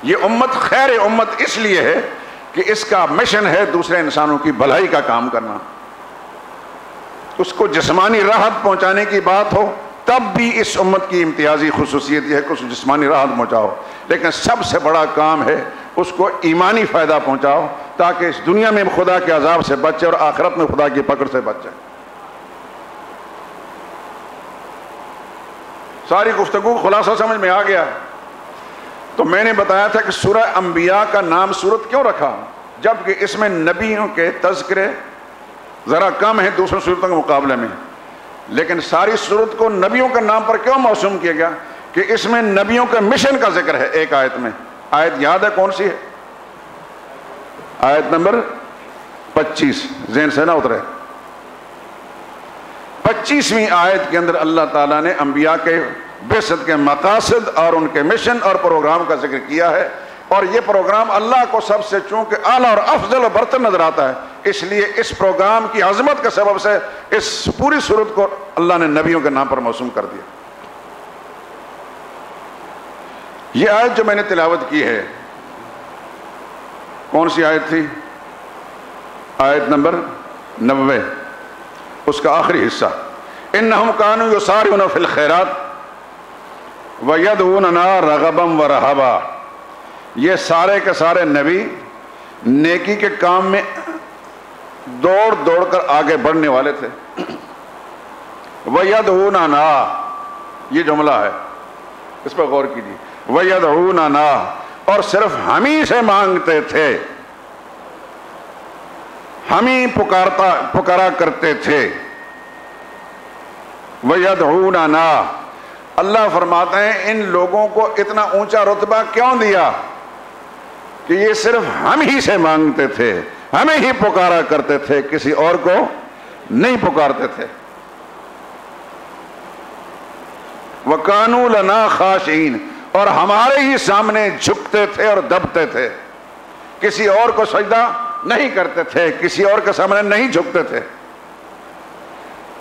یہ امت خیر امت اس لیے ہے کہ اس کا مشن ہے دوسرے انسانوں کی بھلائی کا کام کرنا. اس کو جسمانی راحت پہنچانے کی بات ہو تب بھی اس امت کی امتیازی خصوصیت یہ ہے کہ اس کو جسمانی راحت پہنچاؤ، لیکن سب سے بڑا کام ہے اس کو ایمانی فائدہ پہنچاؤ تاکہ اس دنیا میں خدا کے عذاب سے بچے اور آخرت میں خدا کی پکڑ سے بچ جائے. ساری گفتگو خلاصہ سمجھ میں آ گیا. تو میں نے بتایا تھا کہ سورہ انبیاء کا نام سورت کیوں رکھا، جبکہ اس میں نبیوں کے تذکرے ذرا کم ہیں دوسرے صورتوں کے مقابلے میں، لیکن ساری صورت کو نبیوں کے نام پر کیوں موسوم کیا گیا کہ اس میں نبیوں کے مشن کا ذکر ہے. ایک آیت میں، آیت یاد ہے کون سی ہے؟ آیت نمبر 25، ذہن سے نہ اترے. 25ویں آیت کے اندر اللہ تعالیٰ نے انبیاء کے بعثت کے مقاصد اور ان کے مشن اور پروگرام کا ذکر کیا ہے، اور یہ پروگرام اللہ کو سب سے چونکہ اعلیٰ اور افضل و برتر نظر آتا ہے، اس لیے اس پروگرام کی عظمت کے سبب سے اس پوری صورت کو اللہ نے نبیوں کے نام پر موسوم کر دیا. یہ آیت جو میں نے تلاوت کی ہے کون سی آیت تھی؟ آیت نمبر 90، اس کا آخری حصہ، انہم کانوا یسارعون فی الخیرات ویدعوننا رغبا ورہبا. یہ سارے کے سارے نبی نیکی کے کام میں دوڑ دوڑ کر آگے بڑھنے والے تھے. ویدعوننا، یہ جملہ ہے، اس پر غور کیجیے. ویدعوننا، اور صرف ہم ہی سے مانگتے تھے، ہم ہی پکارا کرتے تھے. ویدعوننا، اللہ فرماتے ہیں ان لوگوں کو اتنا اونچا رتبہ کیوں دیا کہ یہ صرف ہم ہی سے مانگتے تھے، ہمیں ہی پکارا کرتے تھے، کسی اور کو نہیں پکارتے تھے. وَكَانُوا لَنَا خَاشِعِينَ، اور ہمارے ہی سامنے جھکتے تھے اور دبتے تھے، کسی اور کو سجدہ نہیں کرتے تھے، کسی اور کے سامنے نہیں جھکتے تھے.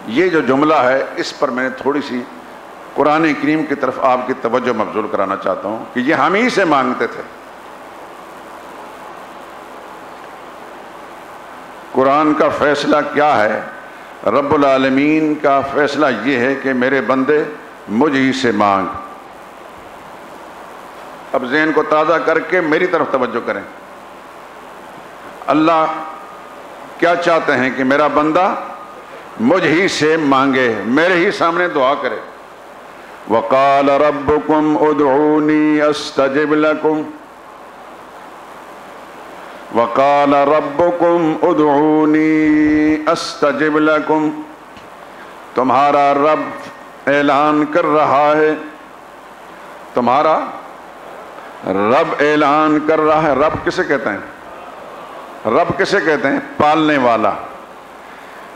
یہ جو جملہ ہے اس پر میں نے تھوڑی سی قرآن کریم کی طرف آپ کی توجہ مبذول کرانا چاہتا ہوں کہ یہ ہم ہی سے مانگتے تھے. قرآن کا فیصلہ کیا ہے؟ رب العالمین کا فیصلہ یہ ہے کہ میرے بندے مجھ ہی سے مانگ. اب ذہن کو تازہ کر کے میری طرف توجہ کریں. اللہ کیا چاہتے ہیں کہ میرا بندہ مجھ ہی سے مانگے، میرے ہی سامنے دعا کرے. وَقَالَ رَبُّكُمْ اُدْعُونِي أَسْتَجِبْ لَكُمْ وَقَالَ رَبُّكُمْ اُدْعُونِي أَسْتَجِبْ لَكُمْ. تمہارا رب اعلان کر رہا ہے، تمہارا رب اعلان کر رہا ہے. رب کسے کہتے ہیں؟ رب کسے کہتے ہیں؟ پالنے والا.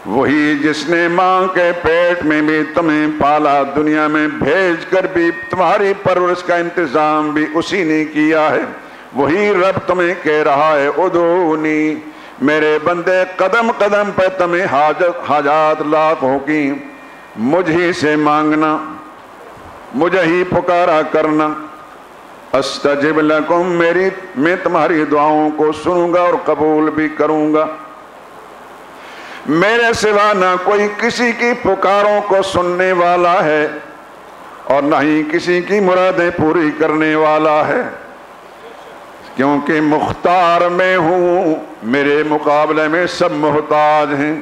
وہی جس نے ماں کے پیٹ میں بھی تمہیں پالا، دنیا میں بھیج کر بھی تمہاری پرورش کا انتظام بھی اسی نے کیا ہے. وہی رب تمہیں کہہ رہا ہے ادعونی، میرے بندے قدم قدم پہ تمہیں حاجات لاکھوں کی مجھ ہی سے مانگنا، مجھے ہی پکارا کرنا. استجب لکم، میں تمہاری دعاؤں کو سنوں گا اور قبول بھی کروں گا. میرے سوا نہ کوئی کسی کی پکاروں کو سننے والا ہے اور نہ ہی کسی کی مرادیں پوری کرنے والا ہے، کیونکہ مختار میں ہوں، میرے مقابلے میں سب محتاج ہیں.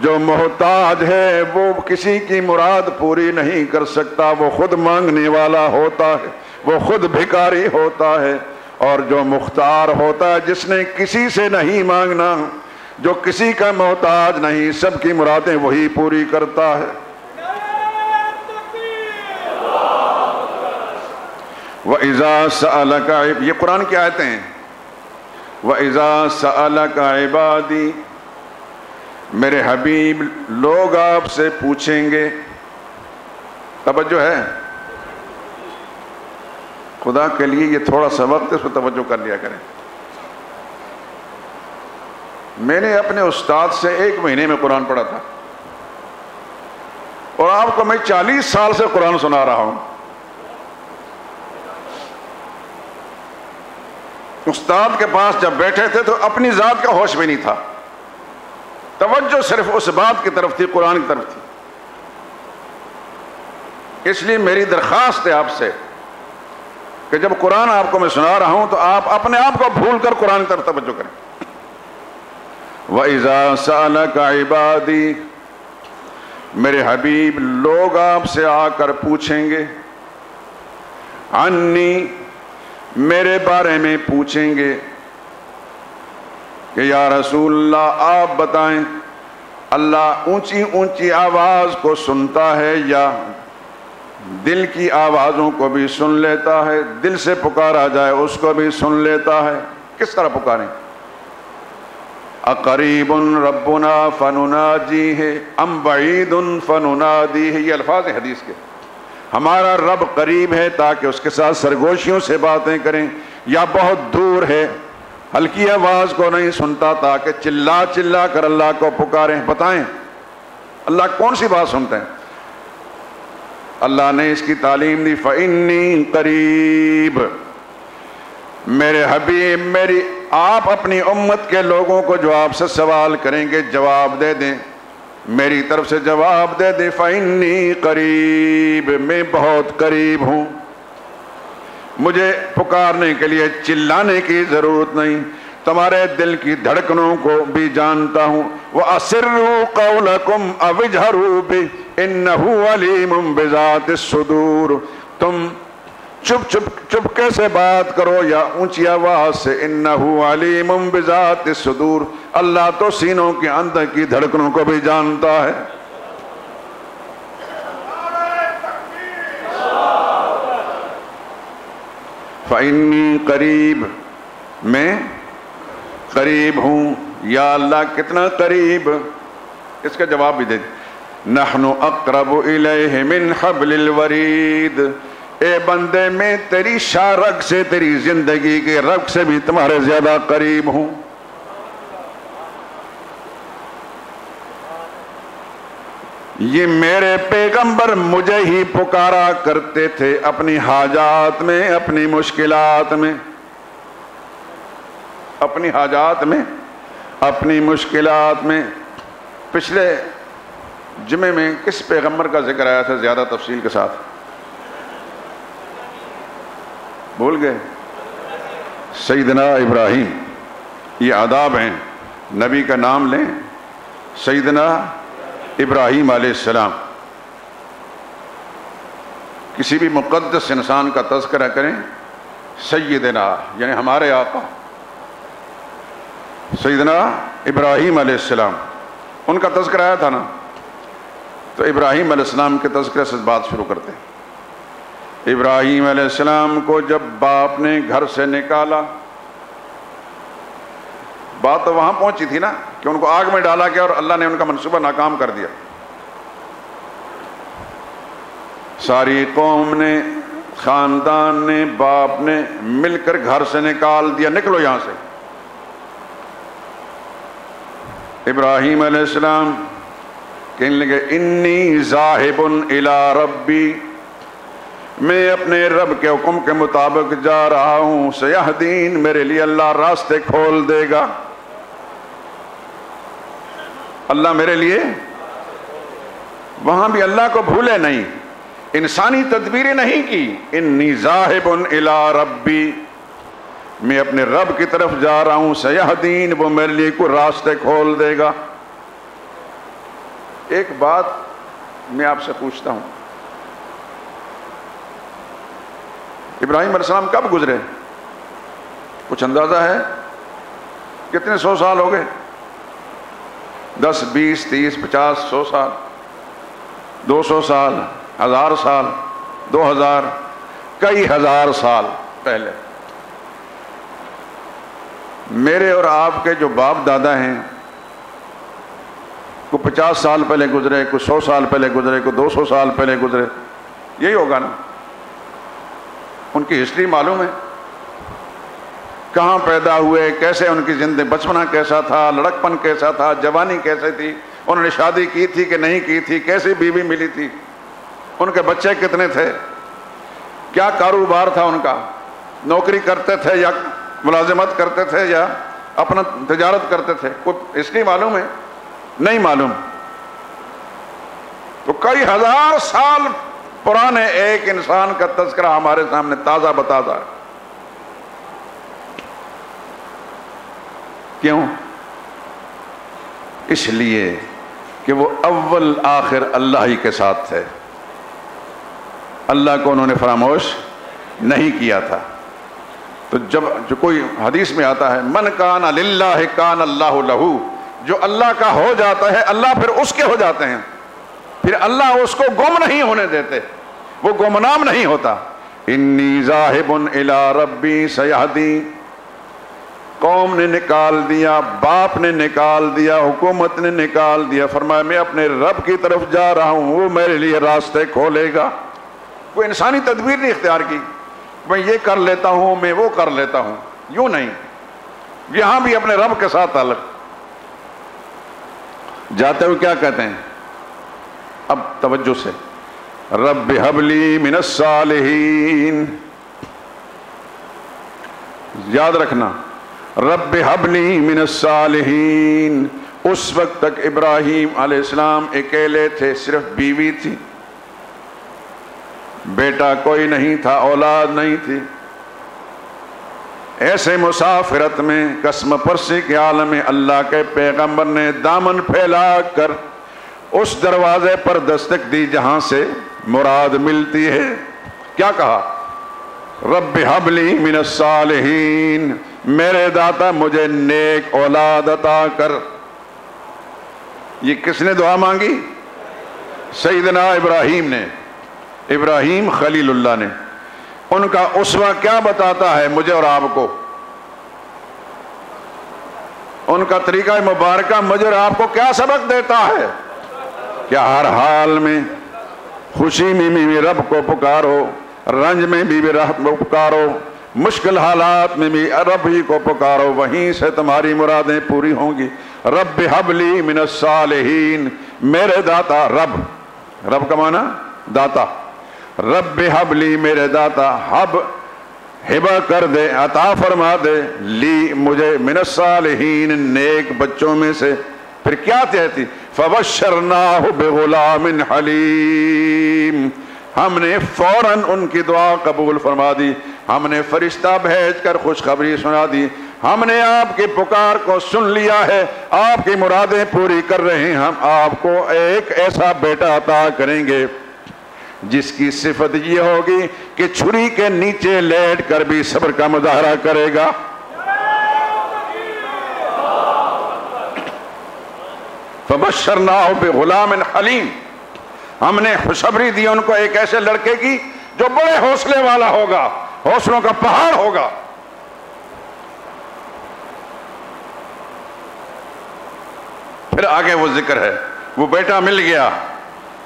جو محتاج ہے وہ کسی کی مراد پوری نہیں کر سکتا، وہ خود مانگنے والا ہوتا ہے، وہ خود بھکاری ہوتا ہے. اور جو مختار ہوتا ہے، جس نے کسی سے نہیں مانگنا، جو کسی کا محتاج نہیں، سب کی مرادیں وہی پوری کرتا ہے. وَإِذَا سَأَلَكَ، یہ قرآن کی آیتیں ہیں. وَإِذَا سَأَلَكَ عِبَادِي، میرے حبیب لوگ آپ سے پوچھیں گے. توجہ ہے؟ خدا کے لیے یہ تھوڑا سا وقت اس کو توجہ کر لیا کریں. میں نے اپنے استاد سے 1 مہینے میں قرآن پڑھا تھا، اور آپ کو میں 40 سال سے قرآن سنا رہا ہوں. استاد کے پاس جب بیٹھے تھے تو اپنی ذات کا ہوش بھی نہیں تھا، توجہ صرف اس بات کی طرف تھی، قرآن کی طرف تھی۔ اس لیے میری درخواست ہے آپ سے کہ جب قرآن آپ کو میں سنا رہا ہوں تو آپ اپنے آپ کو بھول کر قرآن کی طرف توجہ کریں۔ وَإِذَا سَأَلَكَ عِبَادِي، میرے حبیب لوگ آپ سے آ کر پوچھیں گے، عنی، میرے بارے میں پوچھیں گے کہ یا رسول اللہ آپ بتائیں، اللہ اونچی اونچی آواز کو سنتا ہے یا دل کی آوازوں کو بھی سن لیتا ہے؟ دل سے پکارا جائے اس کو بھی سن لیتا ہے؟ کس طرح پکاریں؟ اقریب ربنا فنناجیہ ام بعید فننادیہ، یہ الفاظ ہیں حدیث کے۔ ہمارا رب قریب ہے تاکہ اس کے ساتھ سرگوشیوں سے باتیں کریں، یا بہت دور ہے ہلکی آواز کو نہیں سنتا تاکہ چلا چلا کر اللہ کو پکاریں؟ بتائیں اللہ کون سی بات سنتے ہیں؟ اللہ نے اس کی تعلیم دی، فإنی قریب، میرے حبیب میری آپ اپنی امت کے لوگوں کو جو آپ سے سوال کریں گے جواب دے دیں، میری طرف سے جواب دے دیں، فإنی قریب، میں بہت قریب ہوں، مجھے پکارنے کے لیے چلانے کی ضرورت نہیں، تمہارے دل کی دھڑکنوں کو بھی جانتا ہوں۔ وَأَسِرُّوا قَوْلَكُمْ أَوِ اجْهَرُوا بِهِ إِنَّهُ عَلِيمٌ بِذَاتِ الصُّدُورِ، تم چپکے سے بات کرو یا اونچی آواز سے، إِنَّهُ عَلِيمٌ بِذَاتِ الصُّدُورِ، اللہ تو سینوں کے اندر کی دھڑکنوں کو بھی جانتا ہے۔ فإنی قریب، میں قریب ہوں۔ یا اللہ کتنا قریب، اس کا جواب بھی دے دیں، نحن اقرب الیہ من حبل الورید، اے بندے میں تیری شاہ رگ سے، تیری زندگی کے رگ سے بھی تمہارے زیادہ قریب ہوں۔ یہ میرے پیغمبر مجھے ہی پکارا کرتے تھے اپنی حاجات میں، اپنی مشکلات میں، اپنی حاجات میں، اپنی مشکلات میں۔ پچھلے جمعے میں کس پیغمبر کا ذکر آیا تھا زیادہ تفصیل کے ساتھ؟ بھول گئے؟ سیدنا ابراہیم۔ یہ آداب ہیں، نبی کا نام لیں، سیدنا ابراہیم علیہ السلام۔ کسی بھی مقدس انسان کا تذکرہ کریں، سیدنا یعنی ہمارے آقا سیدنا ابراہیم علیہ السلام، ان کا تذکرہ آیا تھا نا، تو ابراہیم علیہ السلام کے تذکرے سے بات شروع کرتے ہیں۔ ابراہیم علیہ السلام کو جب باپ نے گھر سے نکالا، بات تو وہاں پہنچی تھی نا کہ ان کو آگ میں ڈالا گیا اور اللہ نے ان کا منصوبہ ناکام کر دیا۔ ساری قوم نے، خاندان نے، باپ نے مل کر گھر سے نکال دیا، نکلو یہاں سے۔ ابراہیم علیہ السلام کہنے لگے، انی ذاہب الی ربی، میں اپنے رب کے حکم کے مطابق جا رہا ہوں، سیہدین، میرے لیے اللہ راستے کھول دے گا، اللہ میرے لیے۔ وہاں بھی اللہ کو بھولے نہیں، انسانی تدبیریں نہیں کی، انی ذاہب الی ربی، میں اپنے رب کی طرف جا رہا ہوں، سیہدین، وہ میرے لیے کوئی راستے کھول دے گا۔ ایک بات میں آپ سے پوچھتا ہوں، ابراہیم علیہ السلام کب گزرے؟ کچھ اندازہ ہے؟ کتنے 100 سال ہو گئے؟ 10 20 30 50 100 سال، 200 سال، 1000 سال، 2000، کئی ہزار سال پہلے۔ میرے اور آپ کے جو باپ دادا ہیں، کوئی 50 سال پہلے گزرے، کوئی 100 سال پہلے گزرے، کوئی 200 سال پہلے گزرے، یہی ہوگا نا۔ ان کی ہسٹری معلوم ہے، کہاں پیدا ہوئے، کیسے ان کی زندگی، بچپنا کیسا تھا، لڑکپن کیسا تھا، جوانی کیسے تھی، انہوں نے شادی کی تھی کہ نہیں کی تھی، کیسی بیوی ملی تھی، ان کے بچے کتنے تھے، کیا کاروبار تھا ان کا، نوکری کرتے تھے یا ملازمت کرتے تھے یا اپنا تجارت کرتے تھے؟ کوئی اس کی معلوم ہے؟ نہیں معلوم. تو کئی ہزار سال پرانے ایک انسان کا تذکرہ ہمارے سامنے تازہ بتازہ ہے. کیوں؟ اس لیے کہ وہ اول آخر اللہ ہی کے ساتھ تھے، اللہ کو انہوں نے فراموش نہیں کیا تھا. تو جو کوئی حدیث میں آتا ہے من کان للہ کان اللہ لہو، جو اللہ کا ہو جاتا ہے اللہ پھر اس کے ہو جاتے ہیں، پھر اللہ اس کو گم نہیں ہونے دیتے، وہ گمنام نہیں ہوتا. انی ذاہب الی ربی سیہدی، قوم نے نکال دیا، باپ نے نکال دیا، حکومت نے نکال دیا، فرمایا میں اپنے رب کی طرف جا رہا ہوں، وہ میرے لیے راستے کھولے گا. کوئی انسانی تدبیر نہیں اختیار کی، میں یہ کر لیتا ہوں، میں وہ کر لیتا ہوں، یوں نہیں. یہاں بھی اپنے رب کے ساتھ تعلق. جاتے ہوئے کیا کہتے ہیں؟ اب توجہ سے، رب ہب لی من الصالحین، یاد رکھنا، رب ہب لی من الصالحین. اس وقت تک ابراہیم علیہ السلام اکیلے تھے، صرف بیوی تھی، بیٹا کوئی نہیں تھا، اولاد نہیں تھی. ایسے مسافرت میں قسم پرسی کے عالم میں اللہ کے پیغمبر نے دامن پھیلا کر اس دروازے پر دستک دی جہاں سے مراد ملتی ہے. کیا کہا؟ رب ہب لی من الصالحین، میرے داتا مجھے نیک اولاد عطا کر. یہ کس نے دعا مانگی؟ سیدنا ابراہیم نے، ابراہیم خلیل اللہ نے. ان کا اسوہ کیا بتاتا ہے مجھے اور آپ کو؟ ان کا طریقہ مبارکہ مجھے اور آپ کو کیا سبق دیتا ہے؟ کہ ہر حال میں، خوشی میں بھی رب کو پکارو، رنج میں بھی رب کو پکارو، مشکل حالات میں بھی رب ہی کو پکارو، وہیں سے تمہاری مرادیں پوری ہوں گی. رب حب لی من الصالحین، میرے داتا. رب، رب کا معنی داتا. رب حب لی، میرے داتا، حب ہبہ کر دے، عطا فرما دے، لی مجھے، من الصالحین، نیک بچوں میں سے. پھر کیا کہتی؟ فبشرناہ بغلام حلیم، ہم نے فوراً ان کی دعا قبول فرما دی، ہم نے فرشتہ بھیج کر خوشخبری سنا دی، ہم نے آپ کی پکار کو سن لیا ہے، آپ کی مرادیں پوری کر رہے ہیں، ہم آپ کو ایک ایسا بیٹا عطا کریں گے جس کی صفت یہ ہوگی کہ چھری کے نیچے لیٹ کر بھی صبر کا مظاہرہ کرے گا. فبشرناہ بغلام حلیم، ہم نے خوشخبری دی ان کو ایک ایسے لڑکے کی جو بڑے حوصلے والا ہوگا، حوصلوں کا پہاڑ ہوگا. پھر آگے وہ ذکر ہے، وہ بیٹا مل گیا.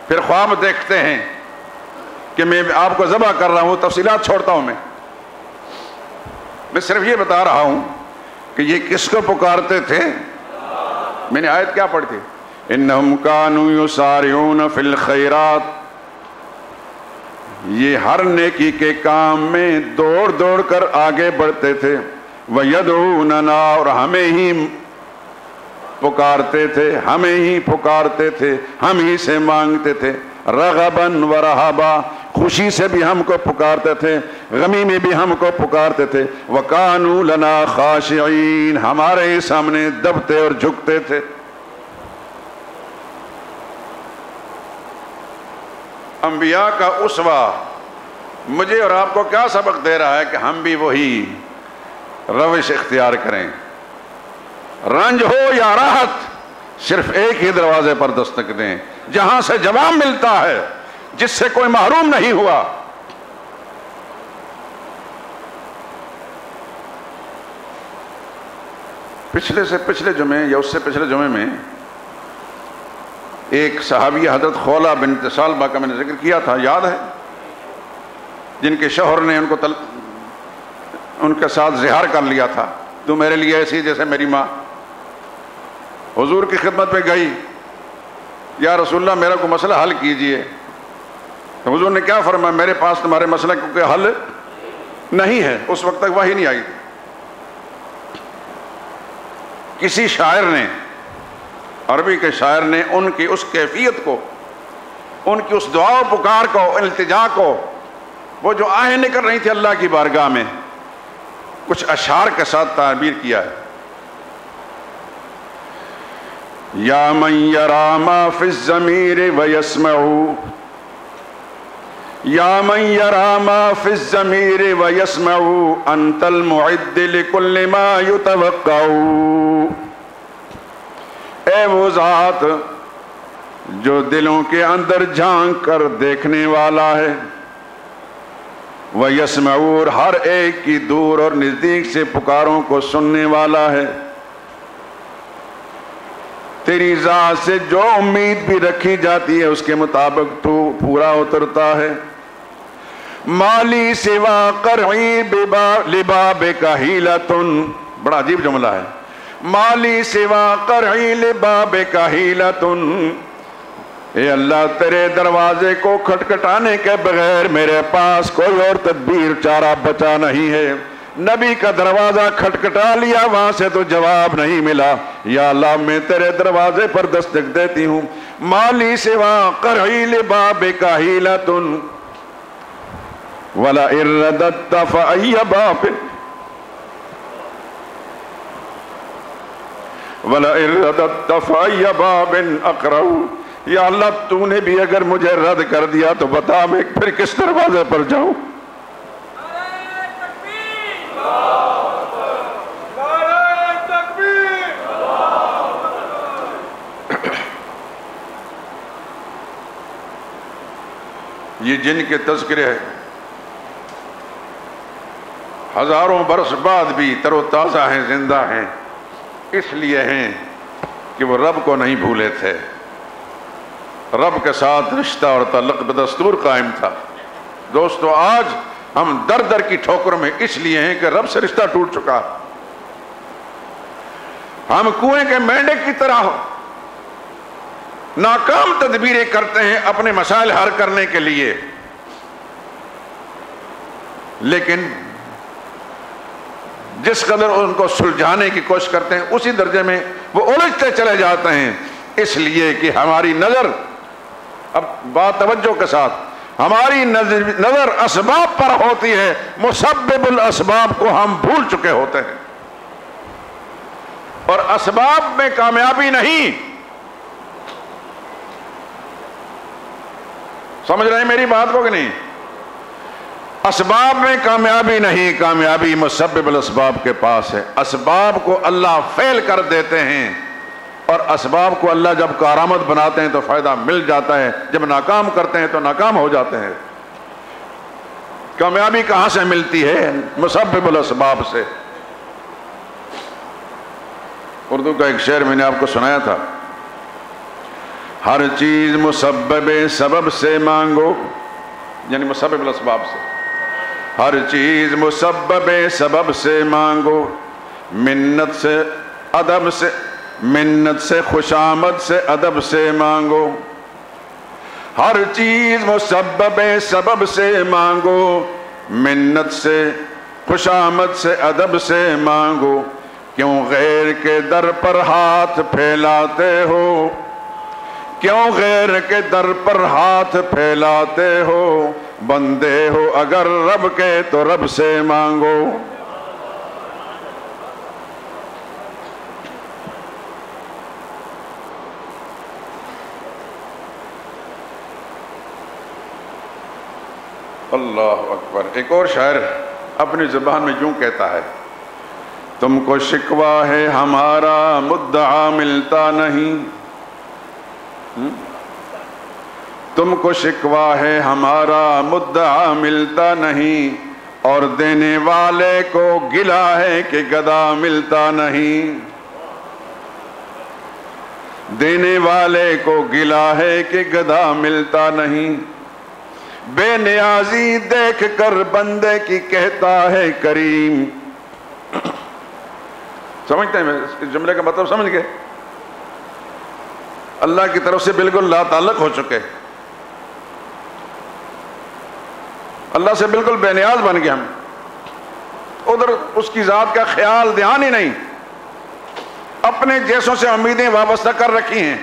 پھر خواب دیکھتے ہیں کہ میں آپ کو ذبح کر رہا ہوں، تفصیلات چھوڑتا ہوں. میں صرف یہ بتا رہا ہوں کہ یہ کس کو پکارتے تھے. میں نے آیت کیا پڑھی تھی؟ انہم کانوا یسارعون فی الخیرات، یہ ہر نیکی کے کام میں دوڑ دوڑ کر آگے بڑھتے تھے. وَيَدْعُونَنَا، اور ہمیں ہی پکارتے تھے، ہمیں ہی پکارتے تھے، ہم ہی سے مانگتے تھے. رغباً ورہبا، خوشی سے بھی ہم کو پکارتے تھے، غمی میں بھی ہم کو پکارتے تھے. وَكَانُوا لَنَا خَاشِعِينَ، ہمارے ہی سامنے دبتے اور جھکتے تھے. انبیاء کا اسوہ مجھے اور آپ کو کیا سبق دے رہا ہے؟ کہ ہم بھی وہی روش اختیار کریں. رنج ہو یا راحت، صرف ایک ہی دروازے پر دستک دیں جہاں سے جواب ملتا ہے، جس سے کوئی محروم نہیں ہوا. پچھلے سے پچھلے جمعے یا اس سے پچھلے جمعے میں ایک صحابیہ حضرت خولہ بنت ثعلبہ کا میں نے ذکر کیا تھا، یاد ہے؟ جن کے شوہر نے ان کے ساتھ زہار کر لیا تھا. تو میرے لیے ایسی جیسے میری ماں. حضور کی خدمت میں گئی، یا رسول اللہ میرا کوئی مسئلہ حل کیجئے. تو حضور نے کیا فرمایا؟ میرے پاس تمہارے مسئلہ کوئی حل نہیں ہے. اس وقت تک وحی نہیں آئی. کسی شاعر نے، عربی کے شاعر نے ان کی اس کیفیت کو، ان کی اس دعا و پکار کو، التجا کو، وہ جو آہیں نکل رہی تھی اللہ کی بارگاہ میں، کچھ اشعار کے ساتھ تعبیر کیا ہے. یا من یرا ما فی الضمیر ویسمع، یا من یرا ما فی الضمیر ویسمع، انت المعد لکل ما یتوقع. اے وہ ذات جو دلوں کے اندر جھانک کر دیکھنے والا ہے، وَيَسْمَعُ، اور ہر ایک کی دور اور نزدیک سے پکاروں کو سننے والا ہے. تیری ذات سے جو امید بھی رکھی جاتی ہے اس کے مطابق تو پورا اترتا ہے. مالی سوا قرعی لبابک حیلۃ، بڑا عجیب جملہ ہے. مالی سوا قرعی لبابک حیلۃ، اے اللہ تیرے دروازے کو کھٹکھٹانے کے بغیر میرے پاس کوئی اور تدبیر چارہ بچا نہیں ہے. نبی کا دروازہ کھٹکھٹا لیا، وہاں سے تو جواب نہیں ملا. یا اللہ میں تیرے دروازے پر دستک دیتی ہوں. مالی سوا قرعی لبابک حیلۃ وَلَئِن رَّدَدتَّ فَأَيَّ بَابٍ وَلَئِن رَّدَدتَّ فَأَيَّ بَابٍ أَقْرَعُ. یا اللہ تو نے بھی اگر مجھے رد کر دیا تو بتا میں پھر کس دروازے پر جاؤں. یہ جن کے تذکرے ہزاروں برس بعد بھی تر و تازہ ہیں، زندہ ہیں، اس لیے ہیں کہ وہ رب کو نہیں بھولے تھے. رب کے ساتھ رشتہ اور تعلق بدستور قائم تھا. دوستو آج ہم در در کی ٹھوکر میں اس لیے ہیں کہ رب سے رشتہ ٹوٹ چکا. ہم کنویں کے مینڈک کی طرح ناکام تدبیریں کرتے ہیں اپنے مسائل حل کرنے کے لیے، لیکن جس قدر ان کو سلجھانے کی کوشش کرتے ہیں اسی درجے میں وہ الجھتے چلے جاتے ہیں. اس لیے کہ ہماری نظر، اب بات توجہ کے ساتھ، ہماری نظر اسباب پر ہوتی ہے، مسبب الاسباب کو ہم بھول چکے ہوتے ہیں. اور اسباب میں کامیابی نہیں، سمجھ رہے ہیں میری بات کو کہ نہیں؟ اسباب میں کامیابی نہیں، کامیابی مسبب الاسباب کے پاس ہے. اسباب کو اللہ فعل کر دیتے ہیں، اور اسباب کو اللہ جب کارآمد بناتے ہیں تو فائدہ مل جاتا ہے، جب ناکام کرتے ہیں تو ناکام ہو جاتے ہیں. کامیابی کہاں سے ملتی ہے؟ مسبب الاسباب سے. اردو کا ایک شعر میں نے آپ کو سنایا تھا، ہر چیز مسبب سبب سے مانگو، یعنی مسبب الاسباب سے. ہر چیز مسبب سبب سے مانگو، منت سے ادب سے، منت سے خوشامد سے ادب سے مانگو. ہر چیز مسبب سبب سے مانگو، منت سے خوشامد سے ادب سے مانگو. کیوں غیر کے در پر ہاتھ پھیلاتے ہو، کیوں غیر کے در پر ہاتھ پھیلاتے ہو. بندے ہو اگر رب کے تو رب سے مانگو. اللہ اکبر. ایک اور شاعر اپنی زبان میں یوں کہتا ہے، تم کو شکوہ ہے ہمارا مدعا ملتا نہیں، تم کو شکوہ ہے ہمارا مدعا ملتا نہیں، اور دینے والے کو گلہ ہے کہ گدا ملتا نہیں. دینے والے کو گلہ ہے کہ گدا ملتا نہیں. بے نیازی دیکھ کر بندے کی کہتا ہے کریم. سمجھتے ہیں اس جملے کا مطلب سمجھ گئے؟ اللہ کی طرف سے بالکل لا تعلق ہو چکے، اللہ سے بالکل بے نیاز بن گئے ہم، ادھر اس کی ذات کا خیال دھیان ہی نہیں. اپنے جیسوں سے امیدیں وابستہ کر رکھی ہیں،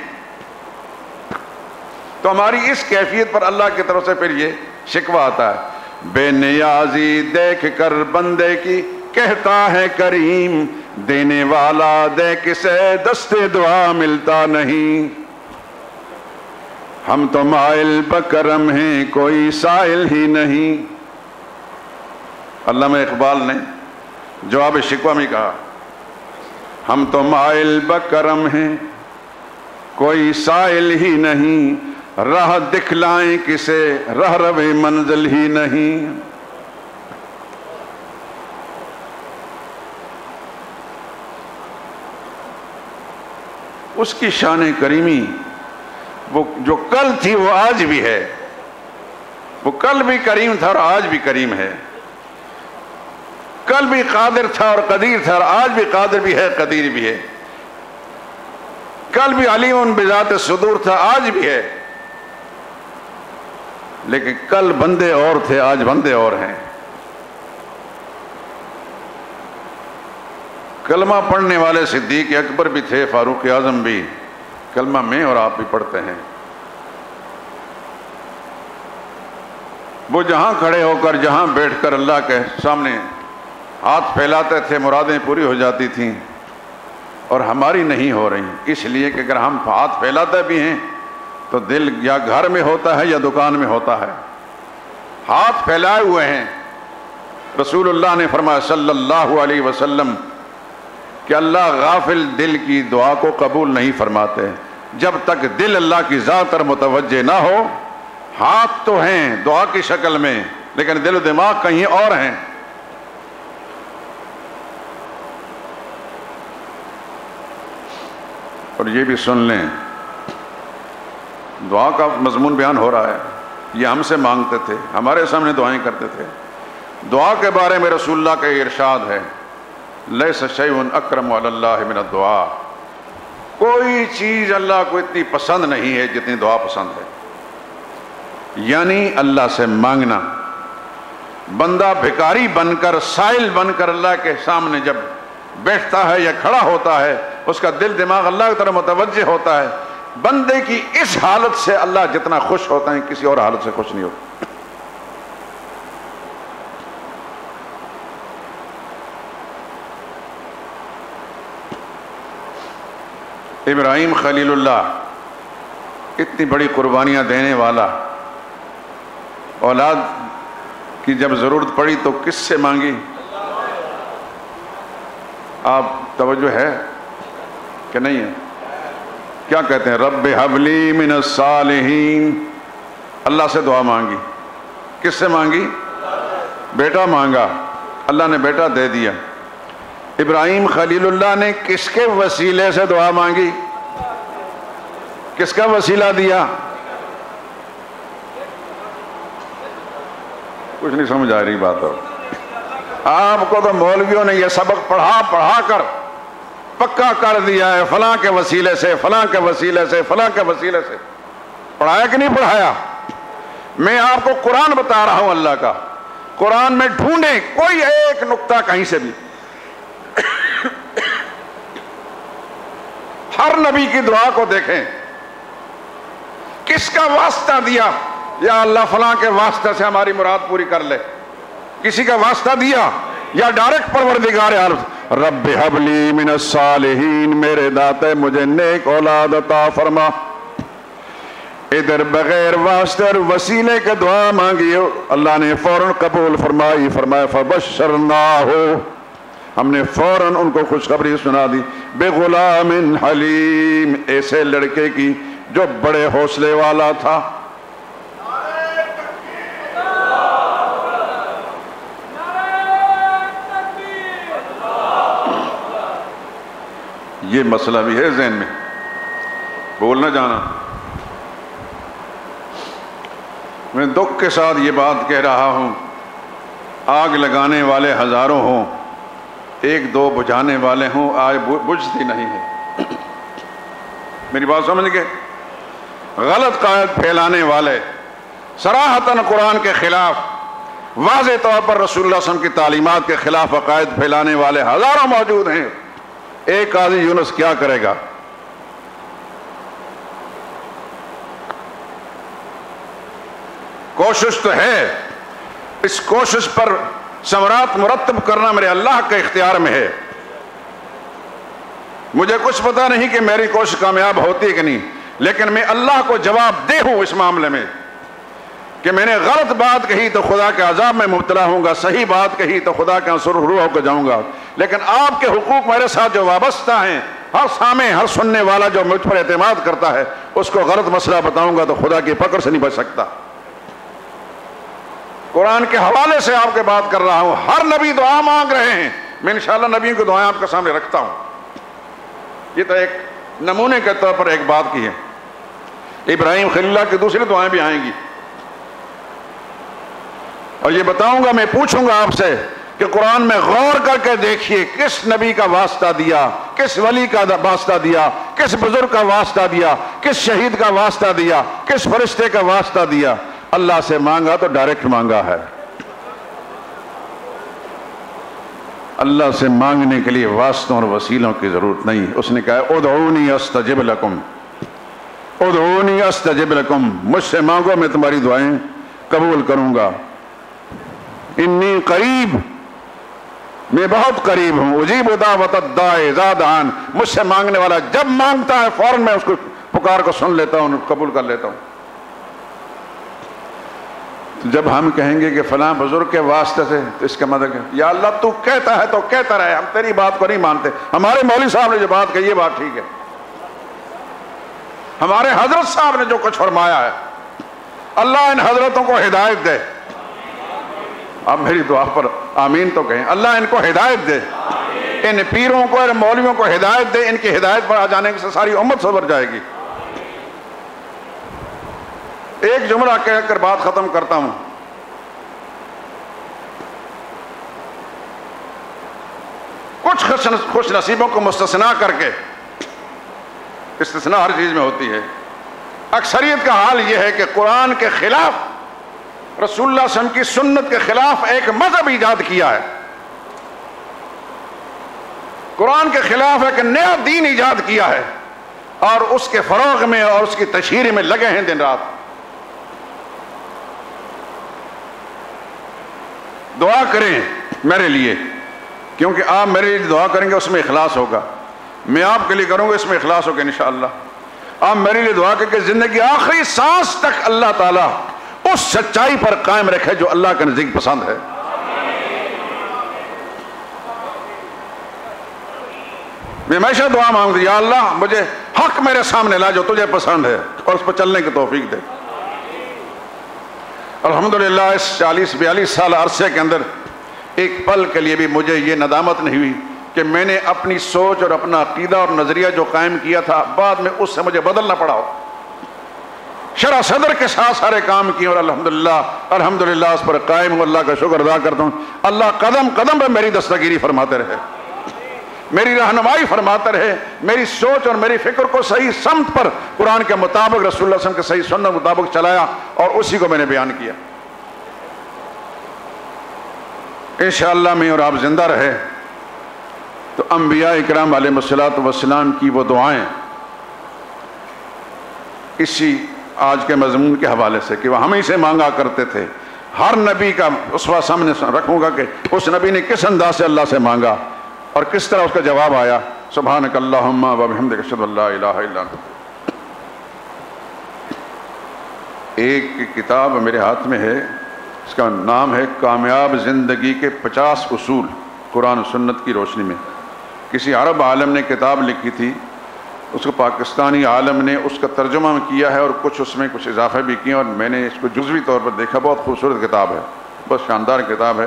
تو ہماری اس کیفیت پر اللہ کی طرف سے پھر یہ شکوہ آتا ہے، بے نیازی دیکھ کر بندے کی کہتا ہے کریم، دینے والا دے کسے دست دعا ملتا نہیں، ہم تو مائل بکرم ہیں کوئی سائل ہی نہیں۔ علامہ اقبال نے جواب شکوہ میں کہا، ہم تو مائل بکرم ہیں کوئی سائل ہی نہیں، راہ دکھلائیں کسے راہ رو منزل ہی نہیں۔ اس کی شان کریمی وہ جو کل تھی وہ آج بھی ہے، وہ کل بھی کریم تھا اور آج بھی کریم ہے، کل بھی قادر تھا اور قدیر تھا اور آج بھی قادر بھی ہے قدیر بھی ہے، کل بھی علیم بذات الصدور تھا آج بھی ہے، لیکن کل بندے اور تھے آج بندے اور ہیں۔ کلمہ پڑھنے والے صدیق اکبر بھی تھے، فاروق اعظم بھی، کلمہ میں اور آپ بھی پڑھتے ہیں۔ وہ جہاں کھڑے ہو کر جہاں بیٹھ کر اللہ کے سامنے ہاتھ پھیلاتے تھے مرادیں پوری ہو جاتی تھیں، اور ہماری نہیں ہو رہی، اس لیے کہ اگر ہم ہاتھ پھیلاتے بھی ہیں تو دل یا گھر میں ہوتا ہے یا دکان میں ہوتا ہے، ہاتھ پھیلائے ہوئے ہیں۔ رسول اللہ نے فرمایا صلی اللہ علیہ وسلم کہ اللہ غافل دل کی دعا کو قبول نہیں فرماتے جب تک دل اللہ کی ذات پر متوجہ نہ ہو۔ ہاتھ تو ہیں دعا کی شکل میں لیکن دل و دماغ کہیں اور ہیں۔ اور یہ بھی سن لیں، دعا کا مضمون بیان ہو رہا ہے، یہ ہم سے مانگتے تھے، ہمارے سامنے دعائیں کرتے تھے۔ دعا کے بارے میں رسول اللہ کا ارشاد ہے، لیس شیء اکرم علی اللہ من الدعاء، کوئی چیز اللہ کو اتنی پسند نہیں ہے جتنی دعا پسند ہے۔ یعنی اللہ سے مانگنا، بندہ بھکاری بن کر سائل بن کر اللہ کے سامنے جب بیٹھتا ہے یا کھڑا ہوتا ہے، اس کا دل دماغ اللہ کی طرف متوجہ ہوتا ہے، بندے کی اس حالت سے اللہ جتنا خوش ہوتا ہے کسی اور حالت سے خوش نہیں ہوتا۔ ابراہیم خلیل اللہ اتنی بڑی قربانیاں دینے والا، اولاد کی جب ضرورت پڑی تو کس سے مانگی؟ آپ توجہ ہے کہ نہیں ہے؟ کیا کہتے ہیں؟ رب ہب لی من الصالحین، اللہ سے دعا مانگی۔ کس سے مانگی؟ بیٹا مانگا، اللہ نے بیٹا دے دیا۔ ابراہیم خلیل اللہ نے کس کے وسیلے سے دعا مانگی؟ کس کا وسیلہ دیا؟ کچھ نہیں سمجھ آ رہی بات۔ آپ کو تو مولویوں نے یہ سبق پڑھا کر پکا کر دیا ہے، فلاں کے وسیلے سے، فلاں کے وسیلے سے، فلاں کے وسیلے سے۔ پڑھایا کہ نہیں پڑھایا؟ میں آپ کو قرآن بتا رہا ہوں اللہ کا، قرآن میں ڈھونڈیں کوئی ایک نقطہ کہیں سے بھی، ہر نبی کی دعا کو دیکھیں، کس کا واسطہ دیا؟ یا اللہ فلاں کے واسطے سے ہماری مراد پوری کر لے، کسی کا واسطہ دیا یا ڈائریکٹ پروردگار عالم رب ہب لی من الصالحین، میرے داتے مجھے نیک اولاد عطا فرما۔ ادھر بغیر واسطے اور وسیلے کے دعا مانگی، اللہ نے فوراً قبول فرمائی، فرمایا فبشرناہ، ہم نے فوراً ان کو خوشخبری سنا دی، بغلام حلیم، ایسے لڑکے کی جو بڑے حوصلے والا تھا۔ یہ مسئلہ بھی ہے ذہن میں، بولنا جانا۔ میں دکھ کے ساتھ یہ بات کہہ رہا ہوں، آگ لگانے والے ہزاروں ہوں، ایک دو بجھانے والے ہوں، آگ بجھتی نہیں ہے۔ میری بات سمجھ گئے؟ غلط قائد پھیلانے والے، صراحتاً قرآن کے خلاف، واضح طور پر رسول اللہ صلی اللہ علیہ وسلم کی تعلیمات کے خلاف عقائد پھیلانے والے ہزاروں موجود ہیں، ایک قاضی یونس کیا کرے گا؟ کوشش تو ہے، اس کوشش پر ثمرات مرتب کرنا میرے اللہ کے اختیار میں ہے. مجھے کچھ پتا نہیں کہ میری کوشش کامیاب ہوتی ہے کہ نہیں، لیکن میں اللہ کو جواب دہ ہوں اس معاملے میں کہ میں نے غلط بات کہی تو خدا کے عذاب میں مبتلا ہوں گا، صحیح بات کہی تو خدا کے سرخرو ہو کر جاؤں گا. لیکن آپ کے حقوق میرے ساتھ جو وابستہ ہیں، ہر سامع ہر سننے والا جو مجھ پر اعتماد کرتا ہے اس کو غلط مسئلہ بتاؤں گا تو خدا کی پکڑ سے نہیں بچ سکتا. قرآن کے حوالے سے آپ کے بات کر رہا ہوں. ہر نبی دعا مانگ رہے ہیں، میں انشاءاللہ نبیوں کی دعائیں آپ کے سامنے رکھتا ہوں. یہ تو ایک نمونے کے طور پر ایک بات کی ہے. ابراہیم خلیل اللہ کی دوسری دعائیں بھی آئیں گی، اور یہ بتاؤں گا، میں پوچھوں گا آپ سے کہ قرآن میں غور کر کے دیکھیے کس نبی کا واسطہ دیا، کس ولی کا واسطہ دیا، کس بزرگ کا واسطہ دیا، کس شہید کا واسطہ دیا، کس فرشتے کا واسطہ دیا. اللہ سے مانگا تو ڈائریکٹ مانگا ہے. اللہ سے مانگنے کے لیے واسطوں اور وسیلوں کی ضرورت نہیں. اس نے کہا ادعونی استجب لکم، ادعونی استجب لکم، مجھ سے مانگو میں تمہاری دعائیں قبول کروں گا. انی قریب، میں بہت قریب ہوں. اجیب دعوت الداعی اذا دعان، مجھ سے مانگنے والا جب مانگتا ہے فوراً میں اس کو پکار کو سن لیتا ہوں، قبول کر لیتا ہوں. جب ہم کہیں گے کہ فلاں بزرگ کے واسطے سے، تو اس کا مطلب ہے یا اللہ تو کہتا ہے تو کہتا رہے، ہم تیری بات کو نہیں مانتے. ہمارے مولوی صاحب نے جو بات کہی یہ بات ٹھیک ہے، ہمارے حضرت صاحب نے جو کچھ فرمایا ہے، اللہ ان حضرتوں کو ہدایت دے. آپ میری دعا پر آمین تو کہیں. اللہ ان کو ہدایت دے، ان پیروں کو ان مولویوں کو ہدایت دے. ان کی ہدایت پر آ جانے سے ساری امت سنور جائے گی. ایک جملہ کہہ کر بات ختم کرتا ہوں. کچھ خوش نصیبوں کو مستثنا کر کے، استثناء ہر چیز میں ہوتی ہے، اکثریت کا حال یہ ہے کہ قرآن کے خلاف، رسول اللہ صلی اللہ علیہ وسلم کی سنت کے خلاف ایک مذہب ایجاد کیا ہے، قرآن کے خلاف ایک نیا دین ایجاد کیا ہے، اور اس کے فروغ میں اور اس کی تشہیر میں لگے ہیں دن رات. دعا کریں میرے لیے، کیونکہ آپ میرے لیے دعا کریں گے اس میں اخلاص ہوگا. میں آپ کے لیے کروں گا اس میں اخلاص ہوگا انشاءاللہ. آپ میرے لیے دعا کر کے زندگی آخری سانس تک اللہ تعالیٰ اس سچائی پر قائم رکھے جو اللہ کے نزدیک پسند ہے. میں ہمیشہ دعا مانگتا یا اللہ مجھے حق میرے سامنے لا جو تجھے پسند ہے، اور اس پر چلنے کی توفیق دے. الحمدللہ اس 40-42 سال عرصے کے اندر ایک پل کے لیے بھی مجھے یہ ندامت نہیں ہوئی کہ میں نے اپنی سوچ اور اپنا عقیدہ اور نظریہ جو قائم کیا تھا بعد میں اس سے مجھے بدلنا پڑا ہو. شرح صدر کے ساتھ سارے کام کیے اور الحمدللہ اس پر قائم ہوں. اللہ کا شکر ادا کرتا ہوں. اللہ قدم قدم پہ میری دستگیری فرماتے رہے، میری رہنمائی فرماتے رہے، میری سوچ اور میری فکر کو صحیح سمت پر قرآن کے مطابق، رسول اللہ صلی اللہ علیہ وسلم کے صحیح سنت مطابق چلایا، اور اسی کو میں نے بیان کیا. انشاءاللہ میں اور آپ زندہ رہے تو انبیاء اکرام علیہ الصلوۃ والسلام کی وہ دعائیں اسی آج کے مضمون کے حوالے سے کہ وہ ہمیں سے مانگا کرتے تھے، ہر نبی کا اسوہ سامنے رکھوں گا کہ اس نبی نے کس انداز سے اللہ سے مانگا اور کس طرح اس کا جواب آیا. سبحانک اللہم و بحمدک اشہد ان لا الہ الا انت. ایک کتاب میرے ہاتھ میں ہے، اس کا نام ہے کامیاب زندگی کے 50 اصول قرآن و سنت کی روشنی میں. کسی عرب عالم نے کتاب لکھی تھی، اس کو پاکستانی عالم نے اس کا ترجمہ کیا ہے اور کچھ اس میں کچھ اضافے بھی کیے، اور میں نے اس کو جزوی طور پر دیکھا. بہت خوبصورت کتاب ہے، بہت شاندار کتاب ہے.